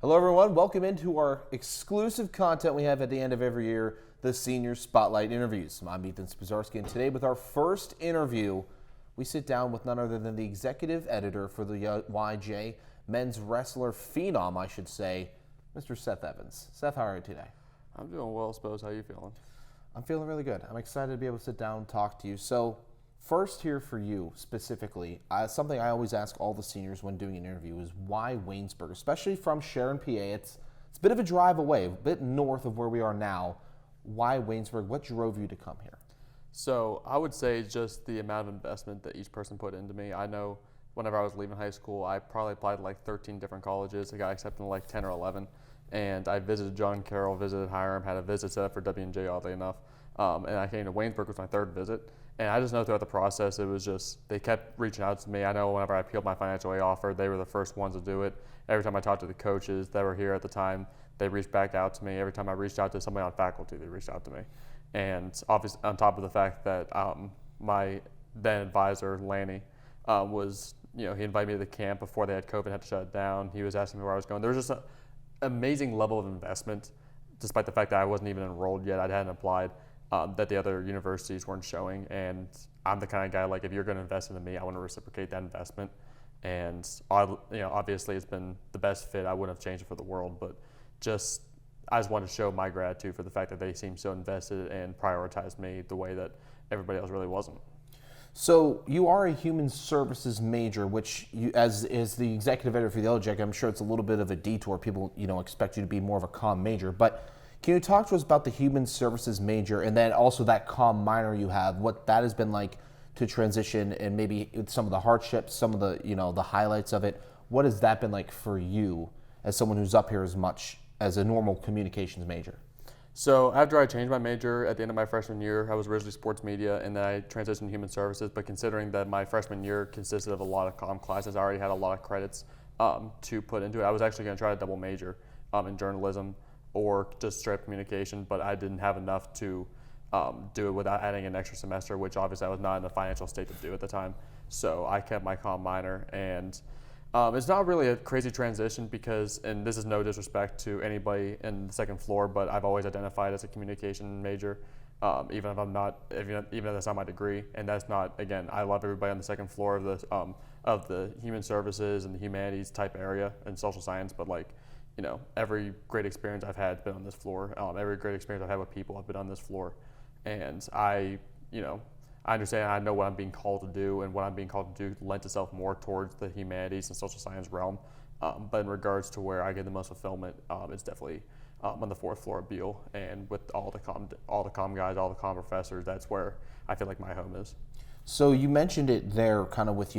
Hello, everyone. Welcome into our exclusive content we have at the end of every year, the Senior Spotlight Interviews. I'm Ethan Spazarski, and today with our first interview, we sit down with none other than the executive editor for the YJ men's wrestler phenom, I should say, Mr. Seth Evans. Seth, how are you today? I'm doing well, Spose. How are you feeling? I'm feeling really good. I'm excited to be able to sit down and talk to you. So, first here for you specifically, something I always ask all the seniors when doing an interview is why Waynesburg, especially from Sharon, PA. It's a bit of a drive away, a bit north of where we are now. Why Waynesburg? What drove you to come here? So I would say just the amount of investment that each person put into me. I know whenever I was leaving high school, I probably applied to like 13 different colleges. I got accepted to like 10 or 11. And I visited John Carroll, visited Hiram, had a visit set up for W&J, oddly enough. And I came to Waynesburg with my third visit. And I just know throughout the process, it was just, they kept reaching out to me. I know whenever I appealed my financial aid offer, they were the first ones to do it. Every time I talked to the coaches that were here at the time, they reached back out to me. Every time I reached out to somebody on faculty, they reached out to me. And obviously, on top of the fact that my then advisor, Lanny, he invited me to the camp before they had COVID, had to shut it down. He was asking me where I was going. There was just an amazing level of investment, despite the fact that I wasn't even enrolled yet. I hadn't applied, that the other universities weren't showing. And I'm the kind of guy, like, if you're going to invest into me, I want to reciprocate that investment. And, obviously, it's been the best fit. I wouldn't have changed it for the world, but I just want to show my gratitude for the fact that they seemed so invested and prioritized me the way that everybody else really wasn't. So you are a human services major, which you, as the executive editor for the LJEC, I'm sure it's a little bit of a detour. People, expect you to be more of a comm major. But can you talk to us about the human services major and then also that comm minor you have, what that has been like to transition and maybe some of the hardships, some of the, the highlights of it. What has that been like for you as someone who's up here as much as a normal communications major? So after I changed my major at the end of my freshman year, I was originally sports media, and then I transitioned to human services. But considering that my freshman year consisted of a lot of comm classes, I already had a lot of credits to put into it. I was actually going to try to double major in journalism or just straight up communication, but I didn't have enough to do it without adding an extra semester, which obviously I was not in a financial state to do at the time. So I kept my comm minor, and it's not really a crazy transition because, and this is no disrespect to anybody in the second floor, but I've always identified as a communication major, even if that's not my degree. And that's not, again, I love everybody on the second floor of the human services and the humanities type area and social science, but every great experience I've had has been on this floor. Every great experience I've had with people have been on this floor. And I understand, I know what I'm being called to do, and what I'm being called to do lends itself more towards the humanities and social science realm. But in regards to where I get the most fulfillment, it's definitely on the fourth floor of Beale, and with all the comm guys, all the comm professors. That's where I feel like my home is. So you mentioned it there, kind of with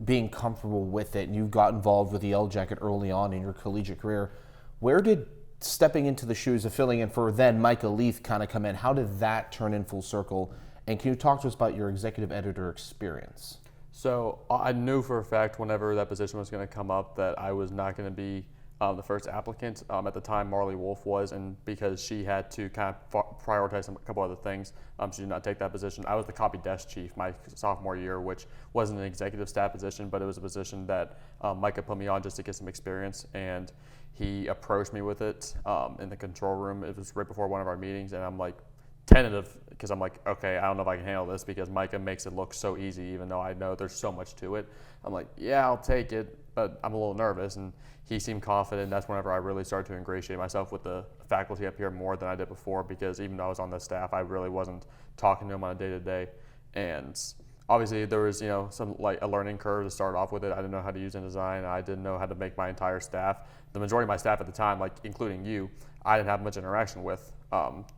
being comfortable with it, and you got involved with the Yellow Jacket early on in your collegiate career. Where did stepping into the shoes of filling in for then Micah Leith kind of come in? How did that turn in full circle? And can you talk to us about your executive editor experience? So I knew for a fact whenever that position was going to come up that I was not going to be the first applicant. At the time, Marley Wolf was, and because she had to kind of prioritize a couple other things, she did not take that position. I was the copy desk chief my sophomore year, which wasn't an executive staff position, but it was a position that Micah put me on just to get some experience, and he approached me with it in the control room. It was right before one of our meetings, and I'm like, tentative, because I'm like, okay, I don't know if I can handle this because Micah makes it look so easy, even though I know there's so much to it. I'm like, yeah, I'll take it, but I'm a little nervous, and he seemed confident. That's whenever I really started to ingratiate myself with the faculty up here more than I did before, because even though I was on the staff, I really wasn't talking to them on a day-to-day. And obviously there was, some a learning curve to start off with it. I didn't know how to use InDesign. I didn't know how to make my entire staff. The majority of my staff at the time, including you, I didn't have much interaction with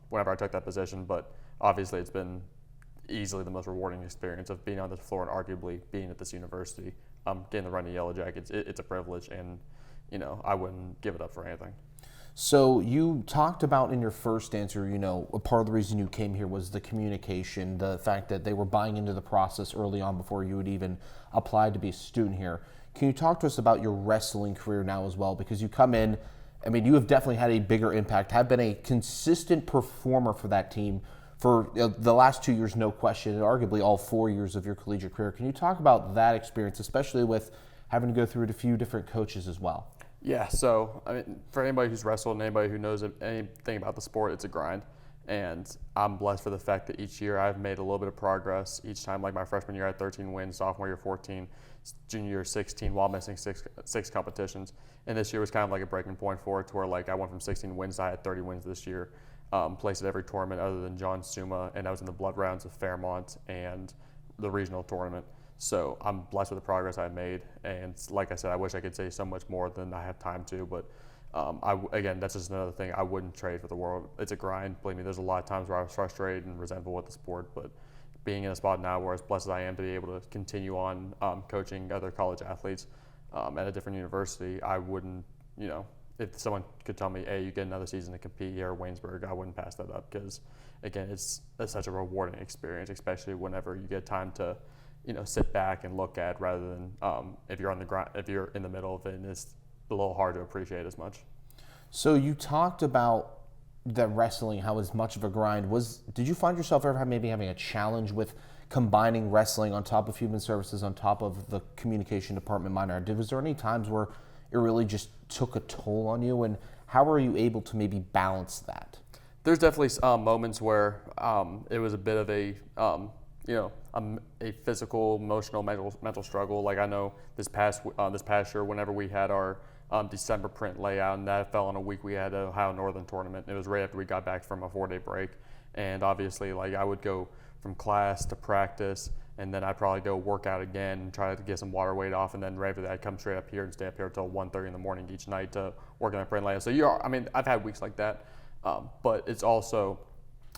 whenever I took that position, but obviously it's been easily the most rewarding experience of being on this floor and arguably being at this university, getting to run the Yellow Jackets. It's a privilege, and I wouldn't give it up for anything. So you talked about in your first answer, a part of the reason you came here was the communication, the fact that they were buying into the process early on before you would even apply to be a student here. Can you talk to us about your wrestling career now as well? Because you come in, you have definitely had a bigger impact, have been a consistent performer for that team for the last 2 years, no question, and arguably all 4 years of your collegiate career. Can you talk about that experience, especially with having to go through it a few different coaches as well? Yeah, so I mean, for anybody who's wrestled and anybody who knows anything about the sport, it's a grind. And I'm blessed for the fact that each year I've made a little bit of progress. Each time, like my freshman year, I had 13 wins, sophomore year 14, junior year 16, while missing six competitions. And this year was kind of like a breaking point for it, to where like I went from 16 wins to I had 30 wins this year. Placed at every tournament other than John Suma, and I was in the blood rounds of Fairmont and the regional tournament. So I'm blessed with the progress I've made, and like I said, I wish I could say so much more than I have time to, but again, that's just another thing I wouldn't trade for the world. It's a grind. Believe me, there's a lot of times where I was frustrated and resentful with the sport, but being in a spot now where as blessed as I am to be able to continue on coaching other college athletes at a different university, I wouldn't, if someone could tell me, hey, you get another season to compete here at Waynesburg, I wouldn't pass that up, because again, it's such a rewarding experience, especially whenever you get time to sit back and look at, rather than if you're on the ground, if you're in the middle of it, and it's a little hard to appreciate as much. So you talked about that wrestling, how it's much of a grind. Did you find yourself ever maybe having a challenge with combining wrestling on top of human services, on top of the communication department minor? Was there any times where it really just took a toll on you, and how were you able to maybe balance that? There's definitely moments where it was a bit of a physical, emotional, mental struggle. Like I know this past year, whenever we had our December print layout, and that fell on a week we had an Ohio Northern tournament. It was right after we got back from a 4-day break, and obviously, like I would go from class to practice, and then I'd probably go work out again and try to get some water weight off, and then right after that, I'd come straight up here and stay up here until 1:30 in the morning each night to work on my print layout. So I've had weeks like that, but it's also,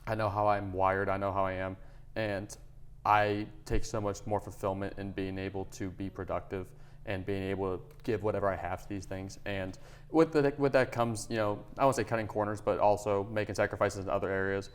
I know how I'm wired, I know how I am, and I take so much more fulfillment in being able to be productive and being able to give whatever I have to these things. And with that comes, I won't say cutting corners, but also making sacrifices in other areas.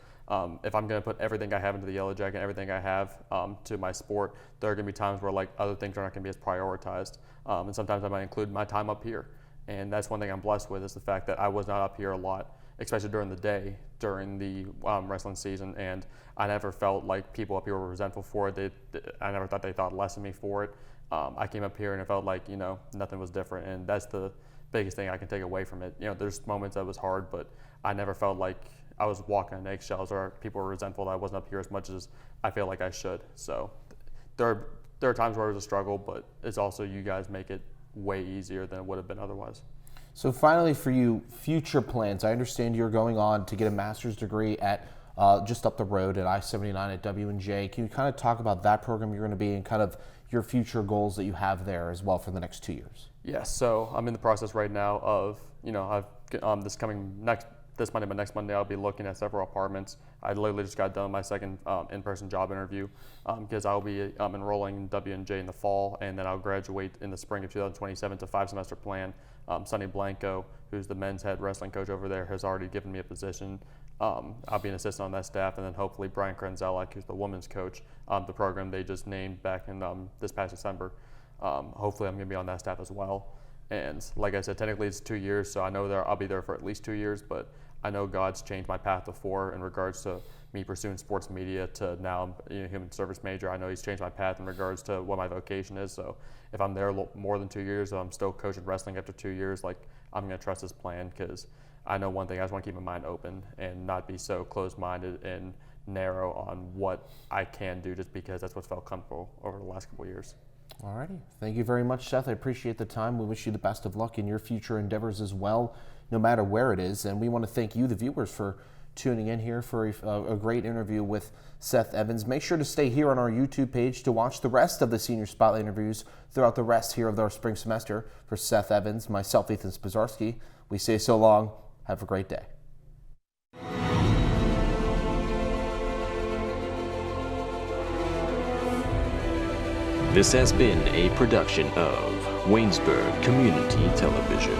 If I'm going to put everything I have into the Yellow Jacket, everything I have to my sport, there are going to be times where like other things are not going to be as prioritized. And sometimes I might include my time up here. And that's one thing I'm blessed with, is the fact that I was not up here a lot, especially during the day, during the wrestling season, and I never felt like people up here were resentful for it. I never thought they thought less of me for it. I came up here and it felt like, nothing was different, and that's the biggest thing I can take away from it. There's moments that was hard, but I never felt like I was walking on eggshells or people were resentful that I wasn't up here as much as I feel like I should. So there are times where it was a struggle, but it's also, you guys make it way easier than it would have been otherwise. So finally, for you, future plans. I understand you're going on to get a master's degree at just up the road at I-79 at W&J. Can you kind of talk about that program you're going to be in, kind of your future goals that you have there as well for the next 2 years? Yes, so I'm in the process right now of, this Monday, but next Monday I'll be looking at several apartments. I literally just got done my second in-person job interview, because I'll be enrolling in W&J in the fall, and then I'll graduate in the spring of 2027 to 5-semester plan. Sonny Blanco, who's the men's head wrestling coach over there, has already given me a position. I'll be an assistant on that staff, and then hopefully Brian Krenzelak, who's the women's coach, the program they just named back in this past December. Hopefully I'm going to be on that staff as well. And like I said, technically it's 2 years, so I know I'll be there for at least 2 years, but I know God's changed my path before in regards to me pursuing sports media to now I'm a human service major. I know He's changed my path in regards to what my vocation is. So if I'm there more than 2 years, and I'm still coaching wrestling after 2 years, like I'm going to trust His plan, because I know one thing, I just want to keep my mind open and not be so closed-minded and narrow on what I can do just because that's what's felt comfortable over the last couple of years. All righty. Thank you very much, Seth. I appreciate the time. We wish you the best of luck in your future endeavors as well, no matter where it is. And we want to thank you, the viewers, for tuning in here for a great interview with Seth Evans. Make sure to stay here on our YouTube page to watch the rest of the Senior Spotlight interviews throughout the rest here of our spring semester. For Seth Evans, myself, Ethan Spazarski, we say so long. Have a great day. This has been a production of Waynesburg Community Television.